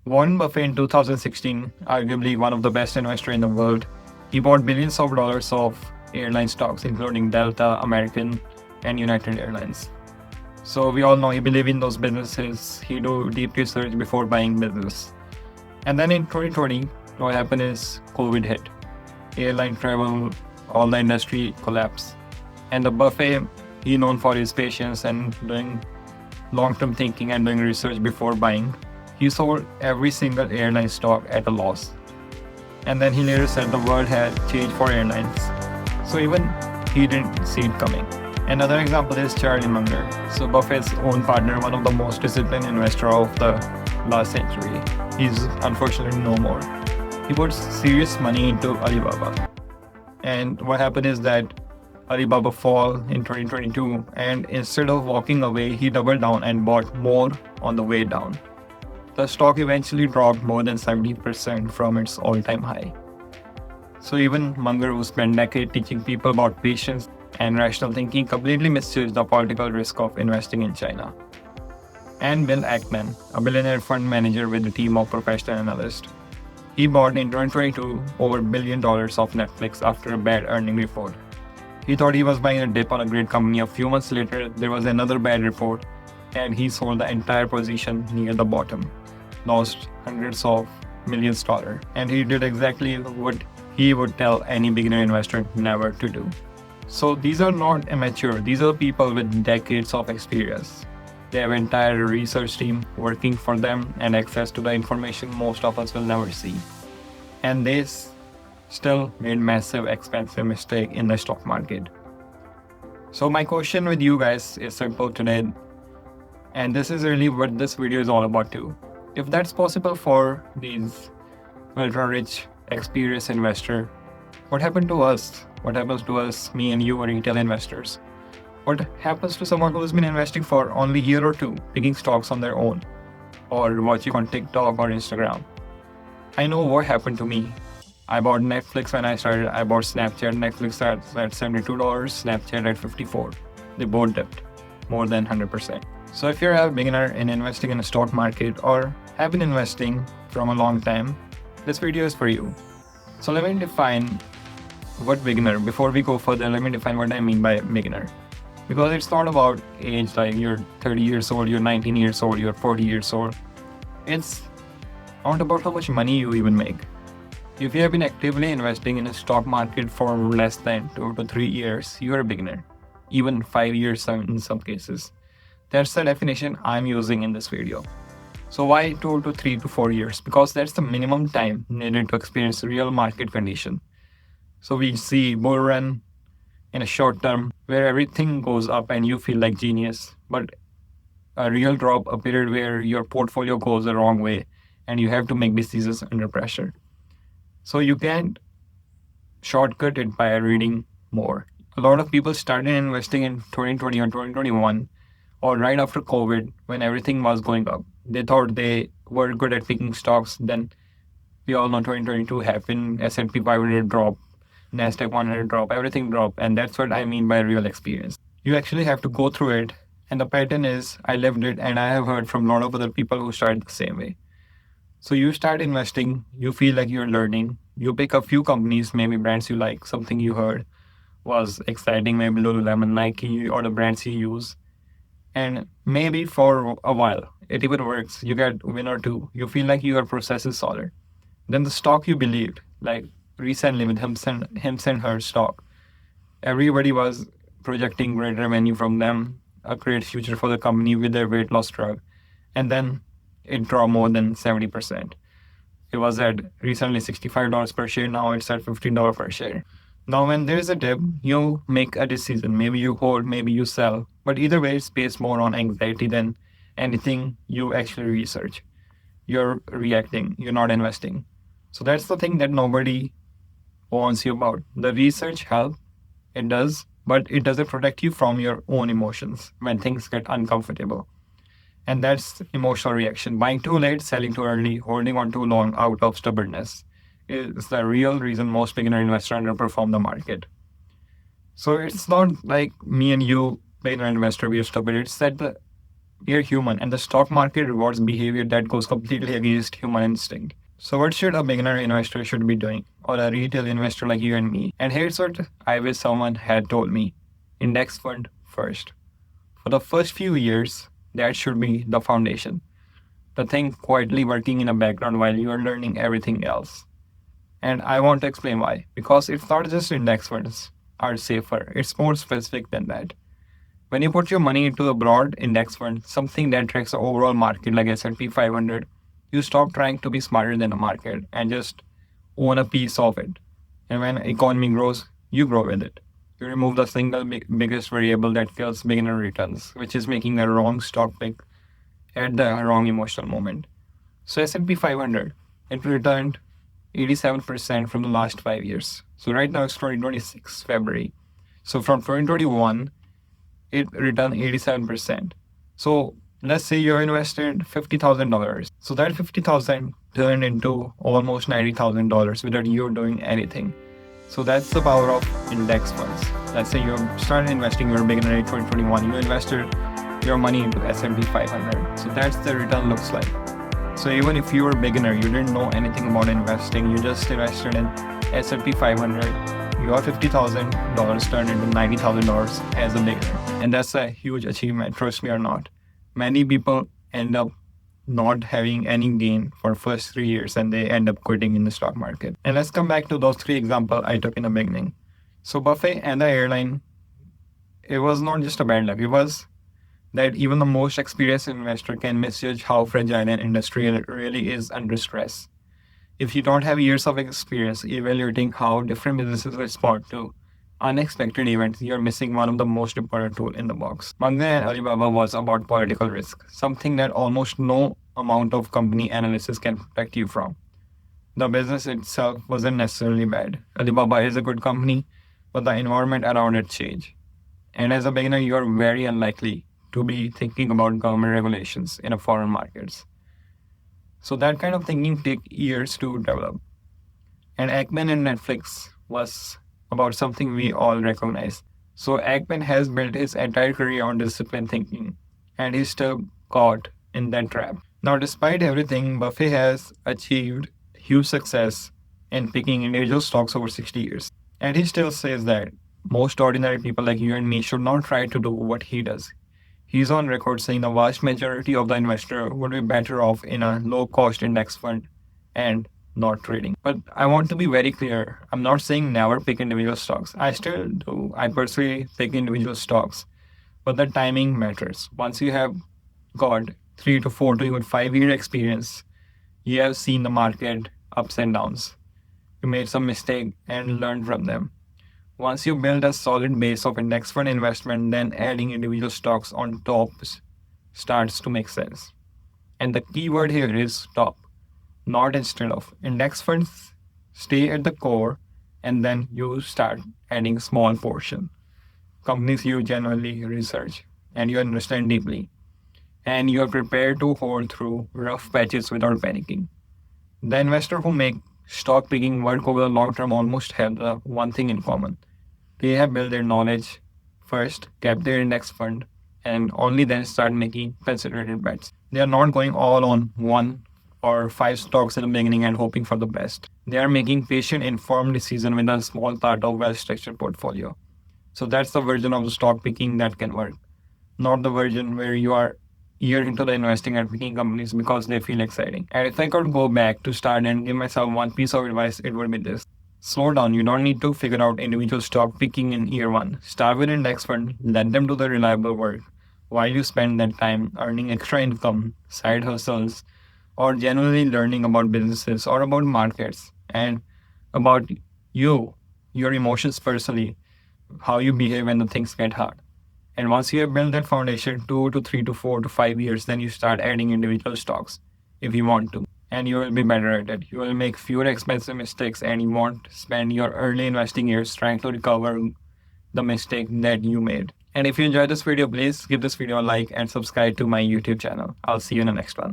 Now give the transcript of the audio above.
Warren Buffett in 2016, arguably one of the best investors in the world, he bought billions of dollars of airline stocks, including Delta, American, and United Airlines. So we all know he believe in those businesses. He do deep research before buying business. And then in 2020, what happened is COVID hit. Airline travel, all the industry collapsed. And the Buffett, he known for his patience and doing long-term thinking and doing research before buying. He sold every single airline stock at a loss. And then he later said the world had changed for airlines. So even he didn't see it coming. Another example is Charlie Munger. So Buffett's own partner, one of the most disciplined investor of the last century. He's unfortunately no more. He put serious money into Alibaba. And what happened is that Alibaba fall in 2022, and instead of walking away, he doubled down and bought more on the way down. The stock eventually dropped more than 70% from its all-time high. So even Munger, who spent decades teaching people about patience and rational thinking, completely misjudged the political risk of investing in China. And Bill Ackman, a billionaire fund manager with a team of professional analysts, he bought in 2022 over $1 billion of Netflix after a bad earning report. He thought he was buying a dip on a great company. A few months later, there was another bad report, and he sold the entire position near the bottom, lost hundreds of millions dollars. And he did exactly what he would tell any beginner investor never to do. So these are not amateur. These are people with decades of experience. They have an entire research team working for them and access to the information most of us will never see. And they still made massive expensive mistake in the stock market. So my question with you guys is simple today. And this is really what this video is all about too. If that's possible for these ultra-rich, experienced investor, what happened to us? What happens to us, me and you, retail investors? What happens to someone who's been investing for only a year or two, picking stocks on their own, or watching on TikTok or Instagram? I know what happened to me. I bought Netflix when I started. I bought Snapchat. Netflix at $72, Snapchat at $54. They both dipped more than 100%. So if you're a beginner in investing in the stock market or have been investing from a long time, this video is for you. So let me define what beginner. Before we go further, let me define what I mean by beginner. Because it's not about age, like you're 30 years old, you're 19 years old, you're 40 years old. It's not about how much money you even make. If you have been actively investing in a stock market for less than 2 to 3 years, you're a beginner. Even 5 years in some cases. That's the definition I'm using in this video. So why 2 to 3 to 4 years? Because that's the minimum time needed to experience real market condition. So we see bull run in a short term where everything goes up and you feel like genius, but a real drop, a period where your portfolio goes the wrong way and you have to make decisions under pressure. So you can't shortcut it by reading more. A lot of people started investing in 2020 or 2021 or right after COVID when everything was going up. They thought they were good at picking stocks. Then we all know 2022 happened, S&P 500 drop, Nasdaq 100 drop, everything drop. And that's what I mean by real experience. You actually have to go through it. And the pattern is, I lived it and I have heard from a lot of other people who started the same way. So you start investing, you feel like you're learning, you pick a few companies, maybe brands you like, something you heard was exciting, maybe Lululemon, Nike, or the brands you use. And maybe for a while, it even works. You get win or two. You feel like your process is solid. Then the stock you believed, like recently with Hims and Her stock, everybody was projecting great revenue from them, a great future for the company with their weight loss drug. And then it dropped more than 70%. It was at recently $65 per share. Now it's at $15 per share. Now, when there's a dip, you make a decision. Maybe you hold, maybe you sell. But either way, it's based more on anxiety than anything you actually research. You're reacting. You're not investing. So that's the thing that nobody warns you about. The research helps. It does. But it doesn't protect you from your own emotions when things get uncomfortable. And that's emotional reaction. Buying too late, selling too early, holding on too long out of stubbornness is the real reason most beginner investors underperform the market. So it's not like me and you, beginner investor, we are stupid. It's that You're human, and the stock market rewards behavior that goes completely against human instinct. So, what should a beginner investor should be doing, or a retail investor like you and me? And here's what I wish someone had told me: index fund first. For the first few years, that should be the foundation. The thing quietly working in the background while you are learning everything else. And I want to explain why. Because it's not just index funds are safer, it's more specific than that. When you put your money into a broad index fund, something that tracks the overall market like S&P 500, you stop trying to be smarter than the market and just own a piece of it. And when economy grows, you grow with it. You remove the single biggest variable that kills beginner returns, which is making the wrong stock pick at the wrong emotional moment. So S&P 500, it returned 87% from the last 5 years. So right now it's 2026 February. So from 2021, it returned 87%. So let's say you invested $50,000. So that 50,000 turned into almost $90,000 without you doing anything. So that's the power of index funds. Let's say you started investing, you're a beginner in 2021, you invested your money into S&P 500. So that's the return looks like. So even if you were a beginner, you didn't know anything about investing, you just invested in S&P 500, your $50,000 turned into $90,000 as a beginner. And that's a huge achievement, trust me or not. Many people end up not having any gain for first 3 years and they end up quitting in the stock market. And let's come back to those three examples I took in the beginning. So Buffett and the airline, it was not just a bad luck. It was that even the most experienced investor can misjudge how fragile an industry really is under stress. If you don't have years of experience evaluating how different businesses respond to unexpected events, you're missing one of the most important tools in the box. Munger and Alibaba was about political risk, something that almost no amount of company analysis can protect you from. The business itself wasn't necessarily bad. Alibaba is a good company, but the environment around it changed. And as a beginner, you're very unlikely to be thinking about government regulations in a foreign markets. So that kind of thinking takes years to develop. And Ackman and Netflix was about something we all recognize. So Ackman has built his entire career on disciplined thinking, and he's still caught in that trap. Now, despite everything, Buffett has achieved huge success in picking individual stocks over 60 years. And he still says that most ordinary people like you and me should not try to do what he does. He's on record saying the vast majority of the investor would be better off in a low-cost index fund and not trading. But I want to be very clear. I'm not saying never pick individual stocks. I still do. I personally pick individual stocks. But the timing matters. Once you have got 3 to 4 to even 5 year experience, you have seen the market ups and downs. You made some mistake and learned from them. Once you build a solid base of index fund investment, then adding individual stocks on top starts to make sense. And the key word here is top, not instead of. Index funds stay at the core and then you start adding small portion. Companies you genuinely research and you understand deeply. And you are prepared to hold through rough patches without panicking. The investor who make stock picking work over the long term almost have the one thing in common. They have built their knowledge first, kept their index fund, and only then start making concentrated bets. They are not going all on 1 or 5 stocks in the beginning and hoping for the best. They are making patient, informed decision with a small part of well-structured portfolio. So that's the version of the stock picking that can work. Not the version where you are year into the investing and picking companies because they feel exciting. And if I could go back to start and give myself one piece of advice, it would be this. Slow down. You don't need to figure out individual stock picking in year 1. Start with index fund, let them do the reliable work while you spend that time earning extra income, side hustles, or genuinely learning about businesses or about markets and about you, your emotions personally, how you behave when the things get hard. And once you have built that foundation, 2 to 3 to 4 to 5 years, then you start adding individual stocks if you want to. And you will be better at it. You will make fewer expensive mistakes and you won't spend your early investing years trying to recover the mistake that you made. And if you enjoyed this video, please give this video a like and subscribe to my YouTube channel. I'll see you in the next one.